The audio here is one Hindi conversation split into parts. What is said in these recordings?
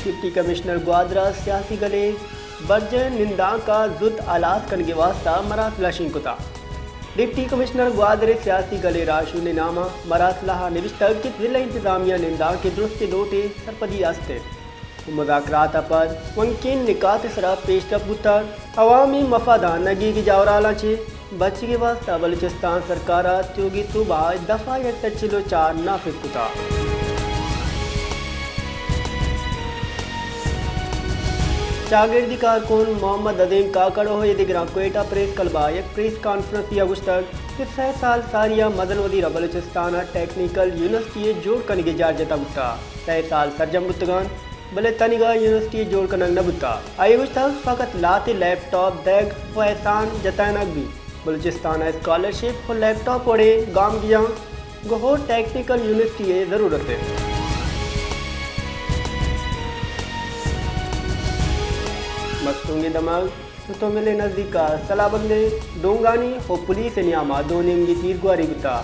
डिप्टी कमिश्नर ग्वादरा सियासी गले बर्जन निंदा का जुद आलास करने वास्ता मरासला शिंकुता डिप्टी कमिश्नर ग्वादरे सियासी गले राशु ने नामा मरासला निविष्टक कि जिला इंतजामिया निंदा के दुरुस्त नोटे सरपदी आस्ते मुज़ाकरात पर मुमकिन निकात सरा पेशरफ गुतर अवामी मफादानगी की जावराला छे बच्चे के वास्ता बलूचिस्तान सरकार त्योगी सूबा दफा 104 नाफिज कुता शागिर्दी कारकुन मोहम्मद अजीम काकड़ हो दिगरा कोयटा प्रेस कलबा एक प्रेस कॉन्फ्रेंस दिया गुश्तक कि 6 साल सारिया मदन वजीर बलूचिस्तान टेक्निकल यूनिवर्सिटी जोड़ करने जार जता बुता 6 साल सरजम बुतगान भले तनिगा यूनिवर्सिटी जोड़ कर न बुता आई गुश्तक फ़कत लाते लैपटॉप दैग व एहसान जतानक भी बलूचिस्तान स्कॉलरशिप और लैपटॉप पढ़े गाम दिया गहो टेक्निकल यूनिवर्सिटी ज़रूरत है मस्तूंगी दमाग तो मिले नज़दीका सलाबंदे डोंगानी और पुलिस नियामा दो निमगी तीर गुआरी बुता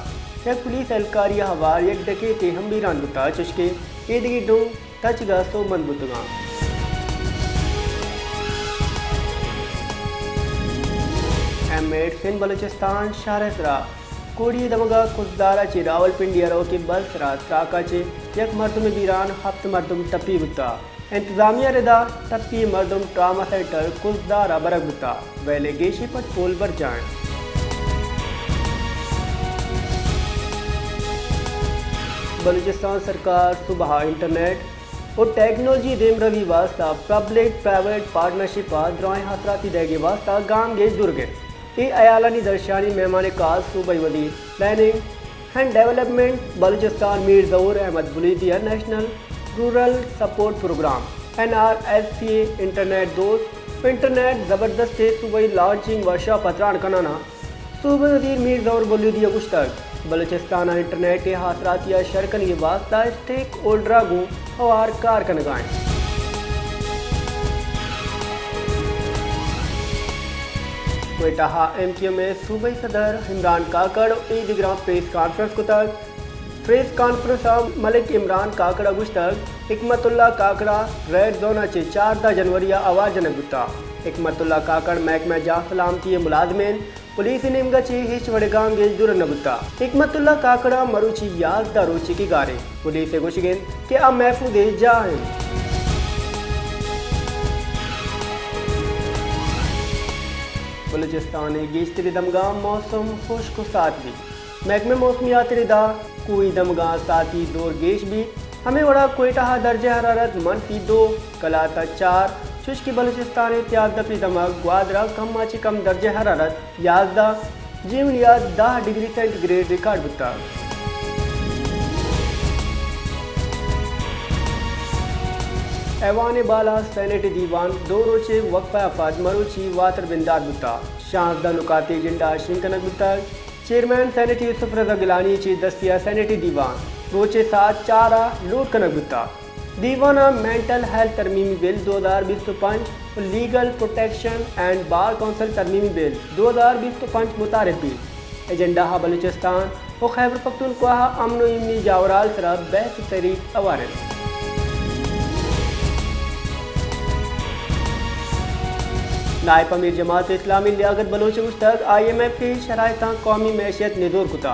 एक पुलिस एहलकारी हवार एक डकेते हम्बीरान बुता चुशके ईदगी डोंग तचगा सो मन बुतगा एम8 फिन बलूचिस्तान शारसरा कोड़ी दमगा खुशदारा चे रावलपिंडी अरो के बस रात त्राका चे एक मर्दम बीरान हफ्त मर्दम टप्पी बुता इंतजामिया रिदा टप्पी मर्दम ट्रामा सेंटर खुशदारा बरक बुता वेले गेशी पट पोल बर जाए बलूचिस्तान सरकार सुबह इंटरनेट और टेक्नोलॉजी देम रवि वास्ता पब्लिक प्राइवेट पार्टनरशिप द्रोह हसराती देगे वास्ता गाम गे दुर्गे ये अयालानी दर्शानी मेहमान काज सूबाई वजीर planning and development Balochistan Mir Zahoor Ahmed बुलीदिया national rural support programme NRSCA internet दोस्त इंटरनेट ज़बरदस्त सूबाई लॉन्चिंग वर्कशॉप पत्रान कनाना सूबे वजीर मीर ज़हूर बुलीदिया गुश्तक बलूचिस्तान इंटरनेट हासरातिया शरकन के वास्ता स्टेक होल्डरा गूँ और कार कनगाएँ कोयटा MQ में सूबाई सदर इमरान काकड़ ईदग्राम प्रेस कॉन्फ्रेंस को तक प्रेस कॉन्फ्रेंस मलिक इमरान काकड़ा गुश्तक हिकमतुल्ला काकड़ा रेड जोना चे 4 जनवरी आवाज जनक गुता हिकमतुल्ला काकड़ महकमा जा सलामती मुलाजमेन पुलिस निमगा चे हिच वड़गाम गेज दूर नबुता हिकमतुल्ला काकड़ा मरुची याद दा रोची की गारे पुलिस गुशगिन के अब महफूज जा है बलूचिस्तान गेश्तरी दमगा मौसम खुश्क साथ भी महकमे मौसमियात रिदा कोई दमगा साथी दौर गेश भी हमें बड़ा कोयटा दर्जा हरारत -2 कलाता 4 शुष्क बलूचिस्तान इत्याद दफी दमग ग्वादरा कम माची कम दर्जा हरारत 11 जीवनिया 10 डिग्री सेंटीग्रेड रिकॉर्ड बुता ऐवान बाला सेनेट दीवान दो रोचे वक्फा अफाज मरुची वातर बिंदार बुता शाहदा नुकाती जिंडा शिंकनक बुता चेयरमैन सेनेट यूसुफ रजा गिलानी ची दस्तिया सेनेटी दीवान रोचे 7 चारा लूट कनक बुता दीवाना मेंटल हेल्थ तरमीमी बिल 2025 और legal protection and bar council तरमीमी बिल 2025 मुतारिफ भी एजेंडा बलूचिस्तान और खैबर पख्तूनख्वा अमन इमनी जावराल सरा बहस तहरीक अवारद नायब अमीर जमात इस्लामी लियाकत बलोच गुश्तक IMF की शरायत कौमी मैशियत निदोर कुता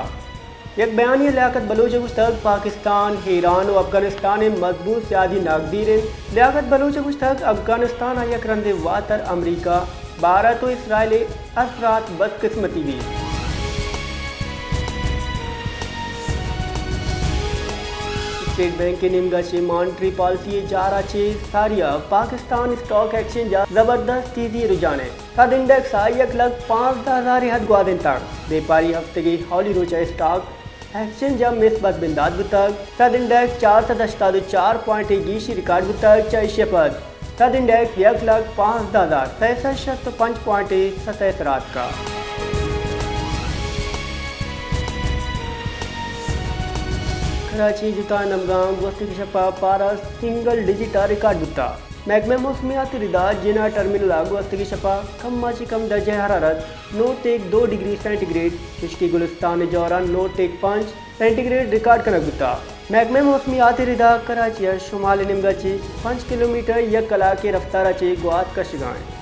एक बयानी लियाकत बलोच गुश्तक पाकिस्तान ईरान और अफगानिस्तान मजबूत सियादी नागदीर लियाकत बलोच गुश्तक अफगानिस्तान यक रंदे वातर अमरीका भारत और इसराइल असरात बदकिस्मती भी स्टेट बैंक के निमगा चे मॉनिटरी पॉलिसी जारा चे सारिया पाकिस्तान स्टॉक एक्सचेंज जबरदस्त तेजी रुझान है सद इंडेक्स 1,05,000 हद ग्वादिन तक व्यापारी हफ्ते की हौली रोचा स्टॉक एक्सचेंज मिसबत बिंदाद तक सद इंडेक्स 484 पॉइंट गीशी रिकॉर्ड तक चैशे पद सद इंडेक्स 1,05,665 पॉइंट 27 रात का कराची जुता नमगाम गोस्ती की शपा पारा सिंगल डिजिट रिकॉर्ड बुता महकमे मौसमियात रिदा जिना टर्मिनल गोस्ती की शपा कम माची कम दर्जा हरारत 9 डिग्री सेंटीग्रेड खुश्की गुलिस्तान जौरान 9 5 सेंटीग्रेड रिकॉर्ड कनक बुता महकमे मौसमियात रिदा कराची शुमाल निमगाची 5 किलोमीटर यक कला की रफ्ताराची गुआत कशगाएं